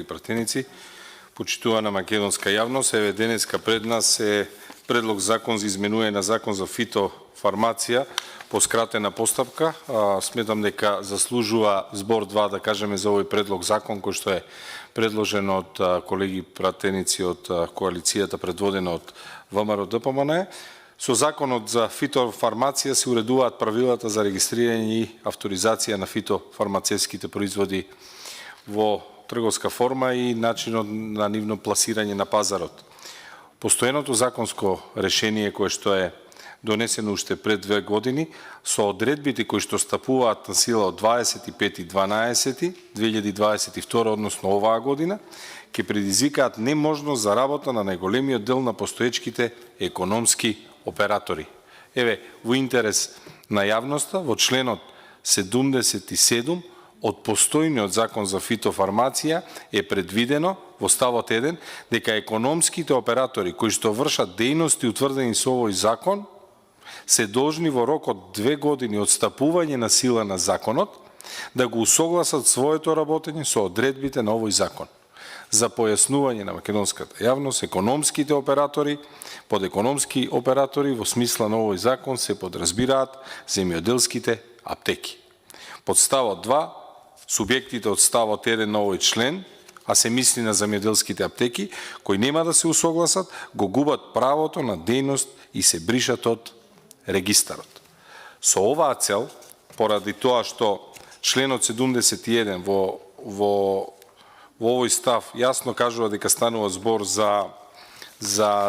пратеници, почитувана македонска јавност, еве денеска пред нас е предлог закон за изменување на закон за фитофармација по скратена постапка. Сметам дека заслужува збор 2 да кажеме за овој предлог закон кој што е предложен од колеги пратеници од коалицијата предводена од ВМРО ДПМН. Со законот за фитофармација се уредуваат правилата за регистрирање и авторизација на фитофармацевските производи во трговска форма и начинот на нивно пласирање на пазарот. Постојаното законско решение кое што е донесено уште пред 2 години, со одредбите кои што стапуваат на сила од 25.12.2022, односно оваа година, ќе предизвикаат неможност за работа на најголемиот дел на постоечките економски оператори. Еве, во интерес на јавноста, во членот 77 од постојниот закон за фитофармација е предвидено во ставот 1 дека економските оператори кои што вршат дејности утврдени со овој закон се должни во рок од 2 години од стапување на сила на законот да го усогласат своето работење со одредбите на овој закон. За појаснување на македонската јавност, економските оператори, под економски оператори во смисла на овој закон се подразбираат земјоделските аптеки. Под ставот 2, субјектите од ставот 1 на овој член, а се мисли на земјоделските аптеки, кои нема да се усогласат, го губат правото на дејност и се бришат од регистарот. Со оваа цел, поради тоа што членот 71 во овој став јасно кажува дека станува збор за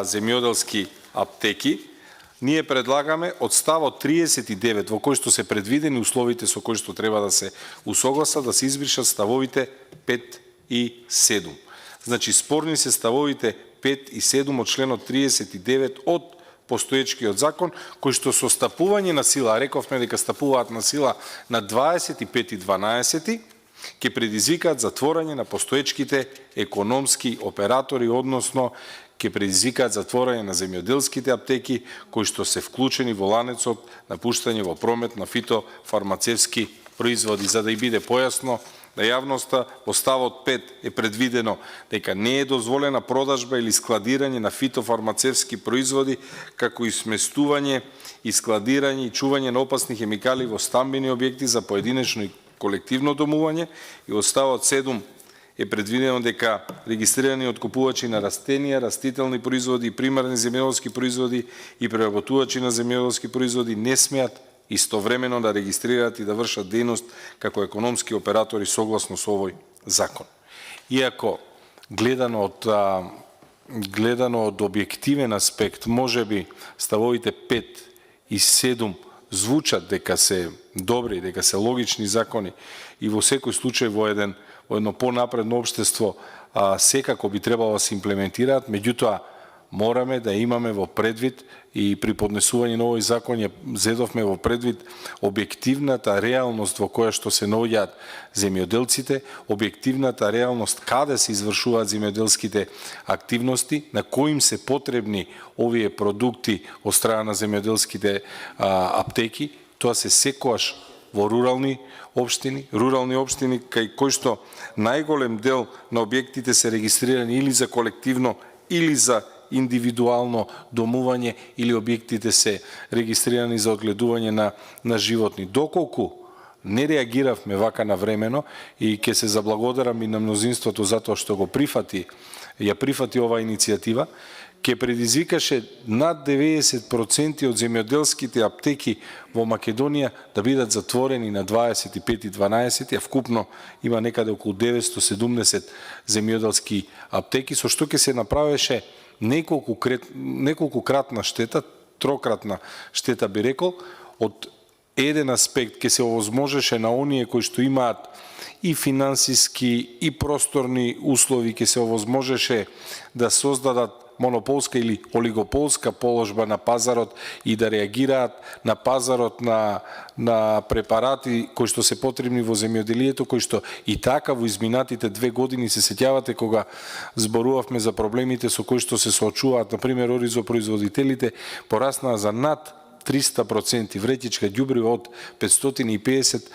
земјоделски аптеки, ние предлагаме од ставот 39 во кој што се предвидени условите со кои што треба да се усогласат да се избришат ставовите 5 и 7. Значи спорни се ставовите 5 и 7 од членот 39 од постоечкиот закон, кои што со стапување на сила, рековме дека стапуваат на сила на 25.12, ќе предизвикаат затворање на постоечките економски оператори, односно ќе предизвикаат затворање на земјоделските аптеки кои што се вклучени во ланецот на пуштање во промет на фитофармацевски производи. За да и биде појасно на јавноста, во ставот 5 е предвидено дека не е дозволена продажба или складирање на фитофармацевски производи, како и сместување и складирање и чување на опасни хемикали во стамбени објекти за поединечно и колективно домување, и во ставот 7 е предвидено дека регистрирани откупувачи на растенија, растителни производи, примарни земјоделски производи и преработувачи на земјоделски производи не смеат истовремено да регистрираат и да вршат дејност како економски оператори согласно со овој закон. Иако гледано од објективен аспект, можеби ставовите 5 и 7 звучат дека се добри, дека се логични закони и во секој случај во едно понапредно општество секако би требало да се имплементираат, меѓутоа мораме да имаме во предвид и при поднесување на овој закон ја зедовме во предвид објективната реалност во која што се наоѓаат земјоделците, објективната реалност каде се извршуваат земјоделските активности, на кои им се потребни овие продукти од страна на земјоделските аптеки. Тоа се секојаш во рурални општини кај кои што најголем дел на објектите се регистрирани или за колективно или за индивидуално домување, или објектите се регистрирани за одгледување на животни. Доколку не реагиравме вака навремено, и ќе се заблагодарам и на мнозинството затоа што ја прифати оваа иницијатива, ќе предизвикаше над 90% од земјоделските аптеки во Македонија да бидат затворени на 25.12, а вкупно има некаде околу 970 земјоделски аптеки, со што ќе се направеше неколкукратна штета, трократна штета би рекол. Од еден аспект ќе се овозможеше на оние кои што имаат и финансиски и просторни услови, ќе се овозможеше да создадат монополска или олигополска положба на пазарот и да реагираат на пазарот на препарати кои што се потребни во земјоделието, кои што и така во изминатите 2 години, се сеќавате кога зборувавме за проблемите со кои што се соочуваат, например, оризопроизводителите, пораснаа за над 300%, вретичка ѓубриво од 550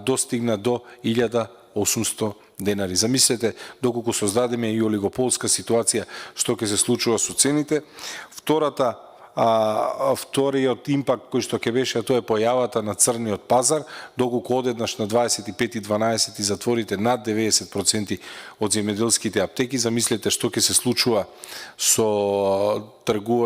достигна до 1800 денари. Замислете, доколку создадеме и олигополска ситуација, што ќе се случува со цените. Вториот импакт кој што ќе беше, тоа е појавата на црниот пазар, доколку одеднаш на 25.12 и затворите над 90% од земјоделските аптеки, замислете што ќе се случува со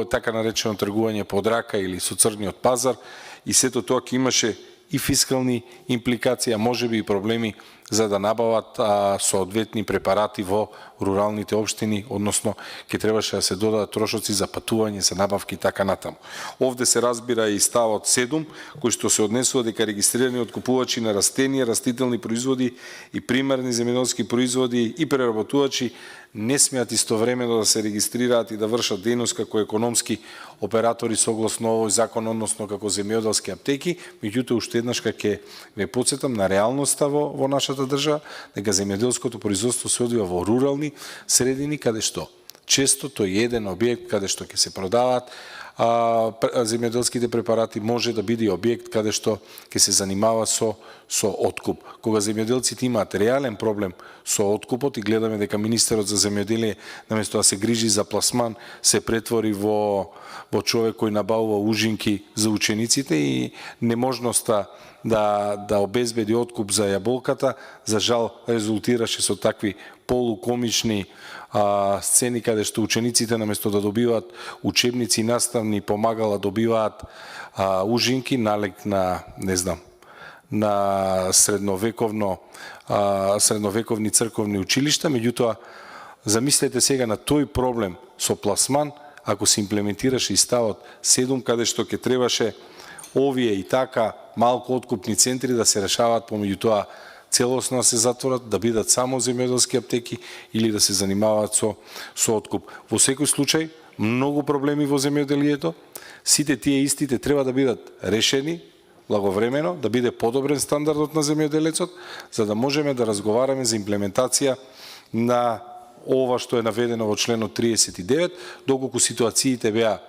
така наречено тргување под рака или со црниот пазар, и сето тоа ќе имаше и фискални импликации, а можеби и проблеми за да набават соодветни препарати во руралните општини, односно ќе требаше да се додадат трошоци за патување, за набавки и така натаму. Овде се разбира и ставот 7, кој што се однесува дека регистрирани откупувачи на растенија, растителни производи и примерни земјоделски производи и преработувачи не смеат истовремено да се регистрираат и да вршат дејност како економски оператори согласно овој закон, односно како земјоделски аптеки. Меѓутоа, уште еднаш ќе ве потсетам на реалноста во нашата држава, дека земјоделското производство се одвива во рурални средини, каде што често тој еден објект каде што ќе се продаваат земјоделските препарати може да биде објект каде што ќе се занимава со откуп. Кога земјоделците имаат реален проблем со откупот и гледаме дека министерот за земјоделие наместо да се грижи за пласман се претвори во човек кој набавува ужинки за учениците и неможноста да обезбеди откуп за јаболката, за жал резултираше со такви полукомични сцени каде што учениците наместо да добиваат учебници и наставни помагала добиваат ужинки налег на на средновековни црковни училишта. Меѓутоа, замислете сега на тој проблем со пласман, ако се имплементираше и ставот 7, каде што ќе требаше овие и така малку откупни центри да се решаваат помеѓу тоа целосно да се затворат, да бидат само земјоделски аптеки или да се занимаваат со откуп. Во секој случај, многу проблеми во земјоделието, сите тие истите треба да бидат решени благовремено, да биде подобрен стандардот на земјоделецот, за да можеме да разговараме за имплементација на ова што е наведено во членот 39, доколку ситуациите беа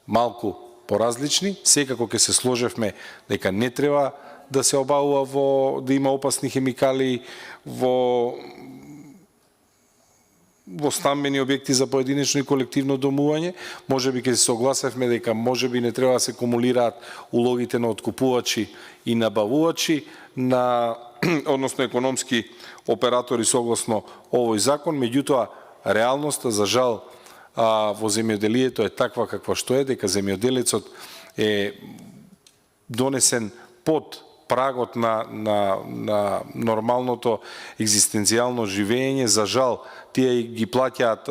малку поразлични, секако ќе се сложевме дека не треба да се обавува да има опасни хемикали во стамбени објекти за поединечно и колективно домување. Можеби ќе се согласевме дека можеби не треба да се кумулираат улогите на откупувачи и набавувачи, односно економски оператори согласно овој закон, меѓутоа реалноста за жал во земјоделието е таква каква што е, дека земјоделецот е донесен под прагот на нормалното екзистенцијално живење. За жал, тие ги плаќаат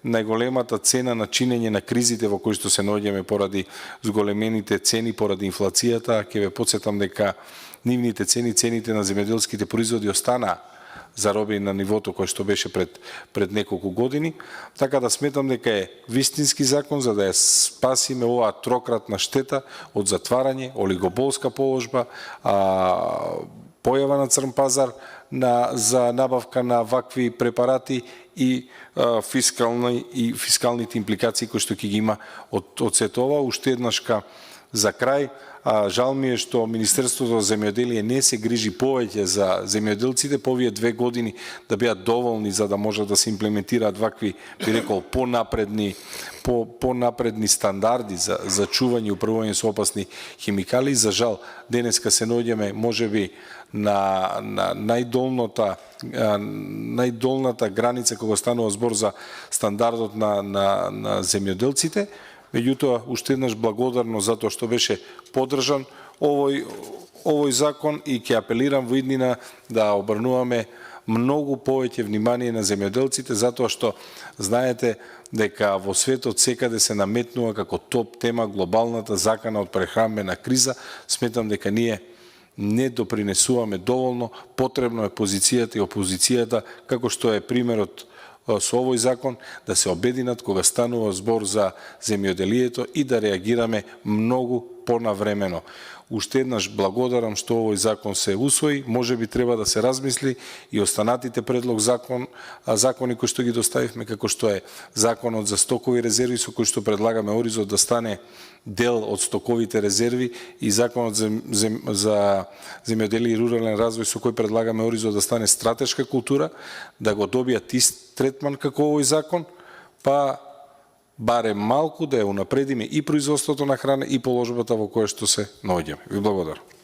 најголемата цена на чинење на кризите во кои што се наоѓаме поради зголемените цени, поради инфлацијата. Ќе ве потсетам дека нивните цените на земјоделските производи останаа заробени на нивото кој што беше пред неколку години. Така да сметам дека е вистински закон за да ја спасиме оваа трократна штета од затварање, олигополска положба, појава на црн пазар за набавка на вакви препарати и фискалните импликации кои што ќе ги има од сето ова. Уште еднашка за крај, жал ми е што Министерството за земјоделие не се грижи повеќе за земјоделците по овие 2 години да бидат доволни за да можат да се имплементираат вакви, би рекол, понапредни стандарди за чување и управување со опасни хемикали. За жал, денеска се наоѓаме можеби на најдолната граница кога станува збор за стандардот на земјоделците. Меѓутоа, уште еднаш благодарно за тоа што беше поддржан овој закон и ќе апелирам во иднина да обрнуваме многу повеќе внимание на земјоделците, затоа што знаете дека во светот секаде се наметнува како топ тема глобалната закана од прехранбена криза. Сметам дека ние не допринесуваме доволно, потребно е позицијата и опозицијата, како што е примерот со овој закон, да се обединат кога станува збор за земјоделието и да реагираме многу понавремено. уште еднаш благодарам што овој закон се усвои, можеби треба да се размисли и останатите закони кои што ги доставивме, како што е законот за стокови резерви со кој што предлагаме Оризо да стане дел од стоковите резерви и законот за земјоделие и рурален развој со кој предлагаме Оризо да стане стратешка култура, да го добијат ист третман како овој закон, па барем малку да ја унапредиме и производството на храна и положбата во која што се наоѓаме. Ви благодарам.